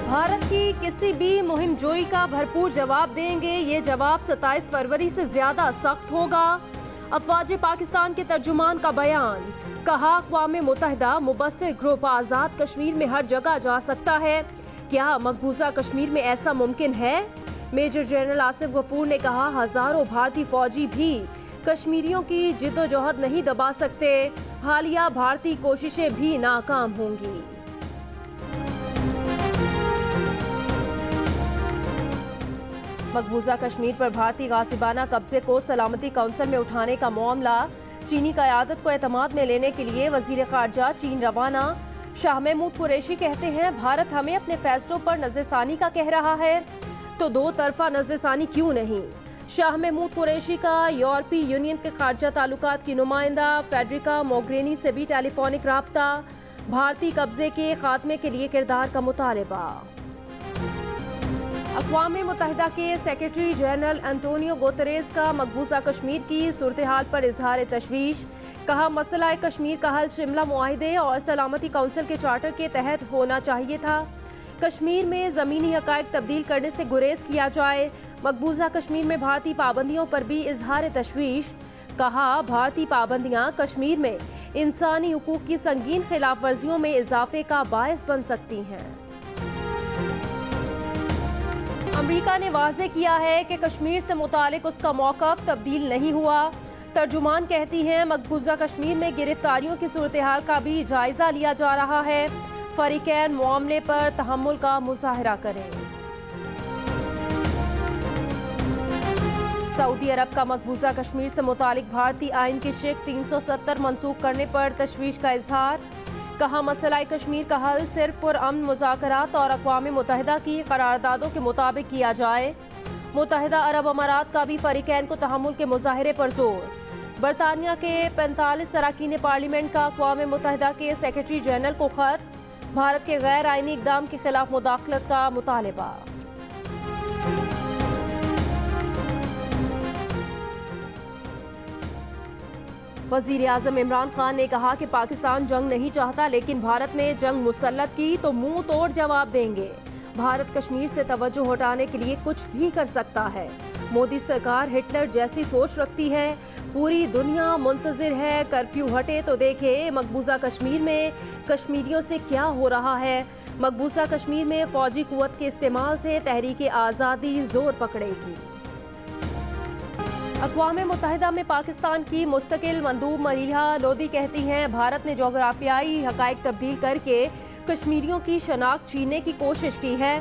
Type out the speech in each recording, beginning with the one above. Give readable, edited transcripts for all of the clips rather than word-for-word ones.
भारत की किसी भी मुहिम जोई का भरपूर जवाब देंगे। ये जवाब 27 फरवरी से ज्यादा सख्त होगा। अफवाज पाकिस्तान के तर्जुमान का बयान। कहा अक़वाम मुत्तहिदा मुबस्सिर ग्रुप आज़ाद कश्मीर में हर जगह जा सकता है। क्या मकबूजा कश्मीर में ऐसा मुमकिन है? मेजर जनरल आसिफ गफूर ने कहा हजारों भारतीय फौजी भी कश्मीरियों की जिद्दोजहद नहीं दबा सकते। हालिया भारतीय कोशिशें भी नाकाम होंगी। मकबूजा कश्मीर पर भारतीय गासिबाना कब्जे को सलामती काउंसिल में उठाने का मामला। चीनी क़यादत को एतमाद में लेने के लिए वजीर ख़ारजा चीन रवाना। शाह महमूद कुरैशी कहते हैं भारत हमें अपने फैसलों पर नज़रसानी का कह रहा है, तो दो तरफा नज़रसानी क्यों नहीं। शाह महमूद कुरैशी का यूरोपीय यूनियन के ख़ारजा ताल्लुकात की नुमाइंदा फेडरिका मोगेरिनी से भी टेलीफोनिक राब्ता। भारतीय कब्जे के खात्मे के लिए किरदार का मुतालबा। अक़वाम मुत्तहिदा के सेक्रेटरी जनरल एंटोनियो गुतेरेस का मकबूजा कश्मीर की सूरत हाल पर इजहार तशवीश। कहा मसला कश्मीर का हल शिमला मुआहिदे और सलामती काउंसिल के चार्टर के तहत होना चाहिए था। कश्मीर में ज़मीनी हक़ाइक़ तब्दील करने से गुरेज किया जाए। मकबूजा कश्मीर में भारतीय पाबंदियों पर भी इजहार तशवीश। कहा भारतीय पाबंदियाँ कश्मीर में इंसानी हुकूक की संगीन खिलाफ वर्जियों में इजाफे का बायस बन सकती हैं। अमेरिका ने वाज़ेह किया है कि कश्मीर से मुतालिक उसका मौक़िफ़ तब्दील नहीं हुआ। तर्जुमान कहती हैं मकबूजा कश्मीर में गिरफ्तारियों की सूरत हाल का भी जायजा लिया जा रहा है। फरीकैन मामले पर तहम्मुल का मुज़ाहरा करें। सऊदी अरब का मकबूजा कश्मीर से मुतालिक भारतीय आइन की शिक 370 मनसूख करने पर तशवीश का इजहार। कहा मसला कश्मीर का हल सिर्फ पुरअमन मुज़ाकरात और अक़वाम मुत्तहिदा की करारदादों के मुताबिक किया जाए। मुत्तहिदा अरब अमारात का भी फरीकैन को तहम्मुल के मुज़ाहरे पर जोर। बरतानिया के 45 अरकान पार्लियामेंट का अक़वाम मुत्तहिदा के सेक्रेटरी जनरल को खत। भारत के गैर आइनी इक़दाम के खिलाफ मुदाखलत का मुतालबा। वज़ीर आज़म इमरान खान ने कहा कि पाकिस्तान जंग नहीं चाहता, लेकिन भारत ने जंग मुसल्लत की तो मुंह तोड़ जवाब देंगे। भारत कश्मीर से तवज्जो हटाने के लिए कुछ भी कर सकता है। मोदी सरकार हिटलर जैसी सोच रखती है। पूरी दुनिया मुंतज़िर है कर्फ्यू हटे तो देखे मकबूजा कश्मीर में कश्मीरियों से क्या हो रहा है। मकबूजा कश्मीर में फौजी कुव्वत के इस्तेमाल से तहरीक आज़ादी जोर पकड़ेगी। अक़वाम मुत्तहिदा में पाकिस्तान की मुस्तकिल मंदूब मरीहा लोदी कहती हैं भारत ने जोग्राफियाई हक़ाइक़ तब्दील करके कश्मीरियों की शनाख्त छीनने की कोशिश की है।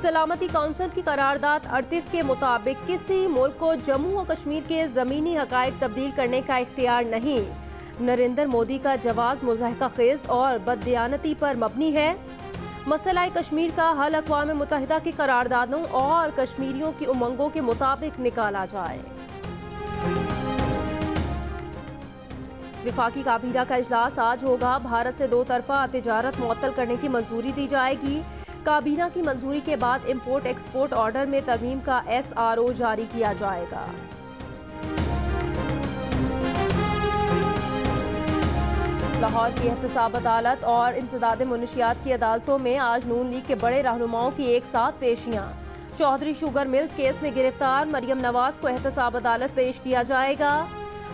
सलामती काउंसिल की करारदाद 38 के मुताबिक किसी मुल्क को जम्मू और कश्मीर के ज़मीनी हक़ाइक़ तब्दील करने का इख्तियार नहीं। नरेंद्र मोदी का जवाब मुज़ाहिका खेज़ और बददियानती पर मबनी है। मसला कश्मीर का हल अक़वाम मुत्तहिदा की करारदादों और कश्मीरियों की उमंगों के मुताबिक निकाला जाए। विफाकी काबीना का इजलास आज होगा। भारत से दो तरफा तिजारत मुअत्तल करने की मंजूरी दी जाएगी। काबीना की मंजूरी के बाद इम्पोर्ट एक्सपोर्ट ऑर्डर में तरमीम का SRO जारी किया जाएगा। लाहौर की एहतसाब अदालत और इंसदाद मुनशियात की अदालतों में आज नून लीग के बड़े रहनुमाओं की एक साथ पेशियां। चौधरी शुगर मिल्स केस में गिरफ्तार मरियम नवाज को एहतसाब अदालत पेश किया जाएगा।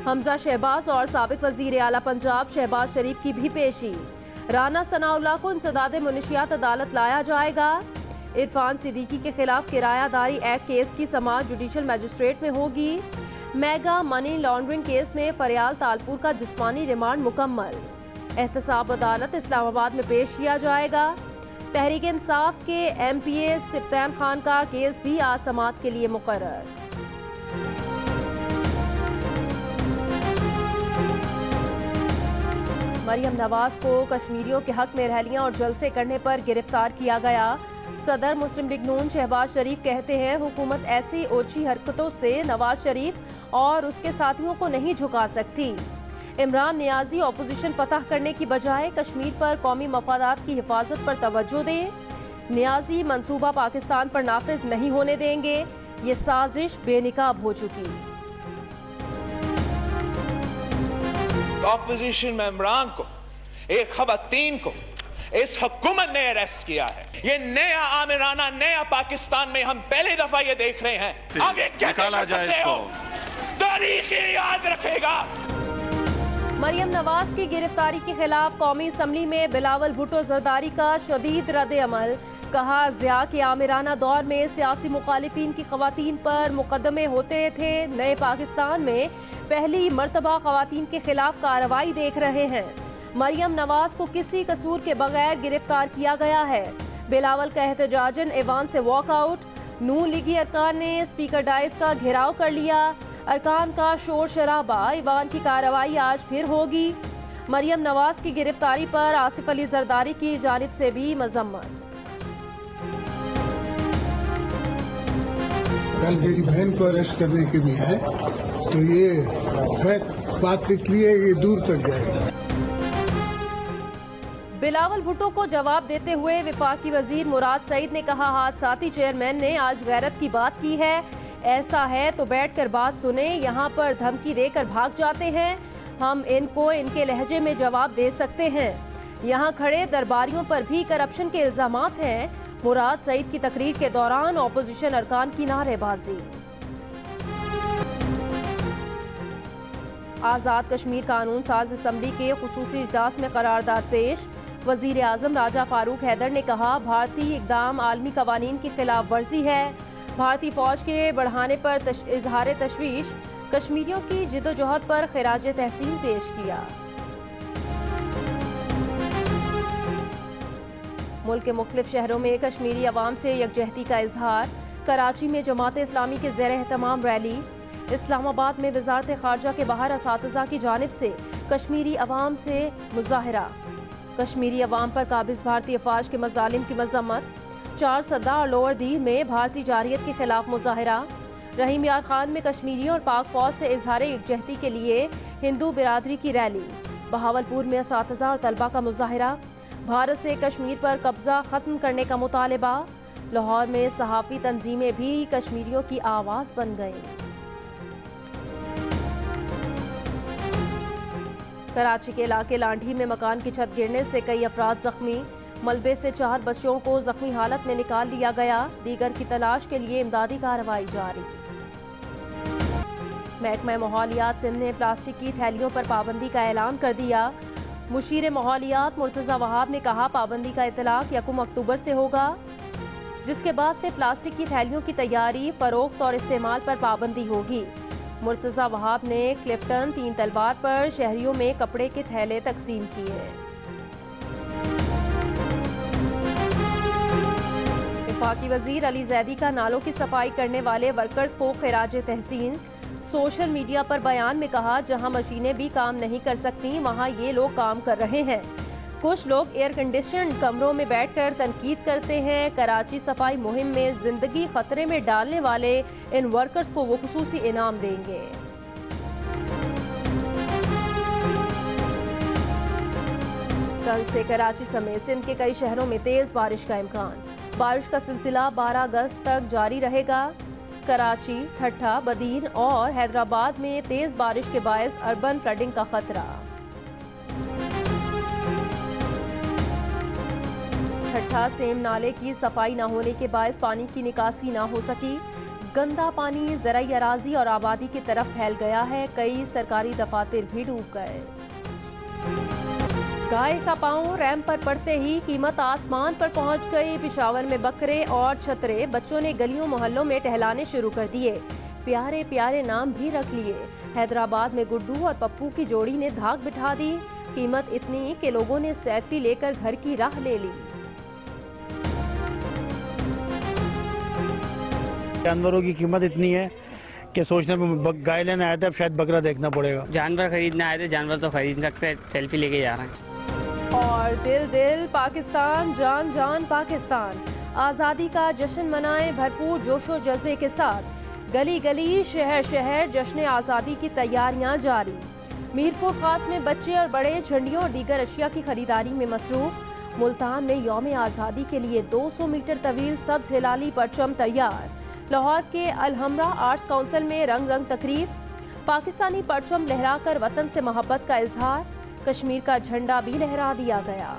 हमजा शहबाज और साबिक वजीर आला पंजाब शहबाज शरीफ की भी पेशी। राना सनाउल्लाह को इंसदाद मुनशियात अदालत लाया जाएगा। इरफान सिद्दीकी के खिलाफ किरायादारी एक्ट केस की समाअत जुडिशल मजिस्ट्रेट में होगी। मेगा मनी लॉन्ड्रिंग केस में फरियाल तालपुर का जिस्मानी रिमांड मुकम्मल। एहतसाब अदालत इस्लामाबाद में पेश किया जाएगा। तहरीक इंसाफ के MPA सिब्तैन खान का केस भी आज समाअत के लिए मुकर्रर। मरियम नवाज को कश्मीरियों के हक में रैलियां और जलसे करने पर गिरफ्तार किया गया। सदर मुस्लिम लीग नून शहबाज शरीफ कहते हैं हुकूमत ऐसी ओछी हरकतों से नवाज शरीफ और उसके साथियों को नहीं झुका सकती। इमरान नियाजी अपोजिशन फतह करने की बजाय कश्मीर पर कौमी मफादात की हिफाजत पर तवज्जो दें। नियाजी मंसूबा पाकिस्तान पर नाफिज नहीं होने देंगे। ये साजिश बेनिकाब हो चुकी। ऑपोजिशन मेंबरान को, एक खवातीन को اس حکومت نے اریسٹ کیا ہے. یہ نیا آمرانہ نیا پاکستان میں ہم پہلی دفعہ یہ دیکھ رہے ہیں. اب یہ کیسے کر سکتے ہو؟ تاریخ یاد رکھے گا. مریم نواز کی گرفتاری کے خلاف قومی اسمبلی میں بلاول بھٹو زرداری کا شدید رد عمل. کہا ضیاء کے آمرانہ دور میں سیاسی مخالفین کی خواتین پر مقدمے ہوتے تھے. نئے پاکستان میں پہلی مرتبہ خواتین کے خلاف کارروائی دیکھ رہے ہیں. مریم نواز کو کسی قصور کے بغیر گرفتار کیا گیا ہے. بلاول کا احتجاجاً ایوان سے واک آؤٹ. نون لیگی ارکان نے اسپیکر ڈائز کا گھیراؤ کر لیا. ارکان کا شور شرابہ. ایوان کی کارروائی آج پھر ہوگی. مریم نواز کی گرفتاری پر آصف علی زرداری کی جانب سے بھی مذمت. کل میری بہن کو اریسٹ کرنے کے بھی ہے تو یہ بات نکلی ہے یہ دور تک جائے گا. بلاول بھٹو کو جواب دیتے ہوئے وفاقی وزیر مراد سعید نے کہا حادثاتی چیئرمین نے آج غیرت کی بات کی ہے. ایسا ہے تو بیٹھ کر بات سنیں. یہاں پر دھمکی دے کر بھاگ جاتے ہیں. ہم ان کو ان کے لہجے میں جواب دے سکتے ہیں. یہاں کھڑے درباریوں پر بھی کرپشن کے الزامات ہیں. مراد سعید کی تقریر کے دوران اپوزیشن ارکان کی نعرے بازی. آزاد کشمیر قانون ساز اسمبلی کے خصوصی اجلاس میں قرارداد پیش. وزیر اعظم راجہ فاروق حیدر نے کہا بھارتی اقدام عالمی قوانین کی خلاف ورزی ہے. بھارتی فوج کے بڑھانے پر اظہار تشویش. کشمیریوں کی جدوجہد پر خراج تحسین پیش کیا. ملک کے مختلف شہروں میں کشمیری عوام سے یکجہتی کا اظہار. کراچی میں جماعت اسلامی کے زیر اہتمام ریلی. اسلام آباد میں وزارت خارجہ کے باہر اساتذہ کی جانب سے کشمیری عوام سے مظاہرہ. کشمیری عوام پر قابض بھارتی افواج کے مظالم کی مذمت. 4 سدہ اور لوور دیر میں بھارتی جارحیت کے خلاف مظاہرہ. رحیم یار خان میں کشمیری اور پاک فوج سے اظہار یکجہتی کے لیے ہندو برادری کی ریلی. بہاولپور میں اساتذہ اور طلبہ کا مظاہرہ. بھارت سے کشمیر پر قبضہ ختم کرنے کا مطالبہ. لاہور میں صحافی تنظیمیں بھی کشمیریوں کی آواز بن گئیں. کراچی کے علاقے لانڈھی میں مکان کی چھت گرنے سے کئی افراد زخمی. ملبے سے 4 بچوں کو زخمی حالت میں نکال لیا گیا. دیگر کی تلاش کے لیے امدادی کارروائی جاری. محکمہ ماحولیات سندھ نے پلاسٹک کی تھیلیوں پر پابندی کا اعلان کر دیا. مشیر ماحولیات مرتضی وہاب نے کہا پابندی کا اطلاق 1 اکتوبر سے ہوگا، جس کے بعد سے پلاسٹک کی تھیلیوں کی تیاری، فروخت اور استعمال پر پابندی ہوگی. مرتضی وہاب نے کلفٹن 3 تلوار پر شہریوں میں کپڑے کے تھیلے تقسیم کیے. وفاقی وزیر علی زیدی کا نالوں کی صفائی کرنے والے ورکرز کو خراج تحسین. سوشل میڈیا پر بیان میں کہا جہاں مشینیں بھی کام نہیں کر سکتی وہاں یہ لوگ کام کر رہے ہیں. کچھ لوگ ایئر کنڈیشنڈ کمروں میں بیٹھ کر تنقید کرتے ہیں. کراچی صفائی مہم میں زندگی خطرے میں ڈالنے والے ان ورکرز کو وہ خصوصی انعام دیں گے. کل سے کراچی سمیت سندھ کے کئی شہروں میں تیز بارش کا امکان. بارش کا سلسلہ 12 اگست تک جاری رہے گا. کراچی، ٹھٹھہ، بدین اور حیدرآباد میں تیز بارش کے باعث اربن فلڈنگ کا خطرہ. ٹھٹھہ سیم نالے کی صفائی نہ ہونے کے باعث پانی کی نکاسی نہ ہو سکی. گندا پانی زرعی اراضی اور آبادی کی طرف پھیل گیا ہے. کئی سرکاری دفاتر بھی ڈوب گئے. گائے کا پاؤں ریمپ پر پڑتے ہی قیمت آسمان پر پہنچ گئی. پشاور میں بکرے اور چھترے بچوں نے گلیوں محلوں میں ٹہلانے شروع کر دیے. پیارے پیارے نام بھی رکھ لیے. حیدرآباد میں گڈو اور پپو کی جوڑی نے دھاک بٹھا دی. قیمت اتنی کہ لوگوں نے سیلفی لے کر گھر کی راہ لے لی. جانوروں کی قیمت اتنی ہے کہ سوچنے میں گائے لینے آئے تھے اب شاید بکرا دیکھنا پڑے گا. جانور خریدنے آئے تھے، جانور تو خرید سکتے ہیں، سیلفی لے کے جا رہے ہیں. اور دل دل پاکستان، جان جان پاکستان. آزادی کا جشن منائیں بھرپور جوش و جذبے کے ساتھ. گلی گلی، شہر شہر جشن آزادی کی تیاریاں جاری. میرپور خاص میں بچے اور بڑے جھنڈیوں اور دیگر اشیاء کی خریداری میں مصروف. ملتان میں یوم آزادی کے لیے 200 میٹر طویل سبز ہلالی پرچم تیار. لاہور کے الحمرا آرٹس کونسل میں رنگ رنگ تقریب. پاکستانی پرچم لہرا کر وطن سے محبت کا اظہار. کشمیر کا جھنڈا بھی لہرا دیا گیا.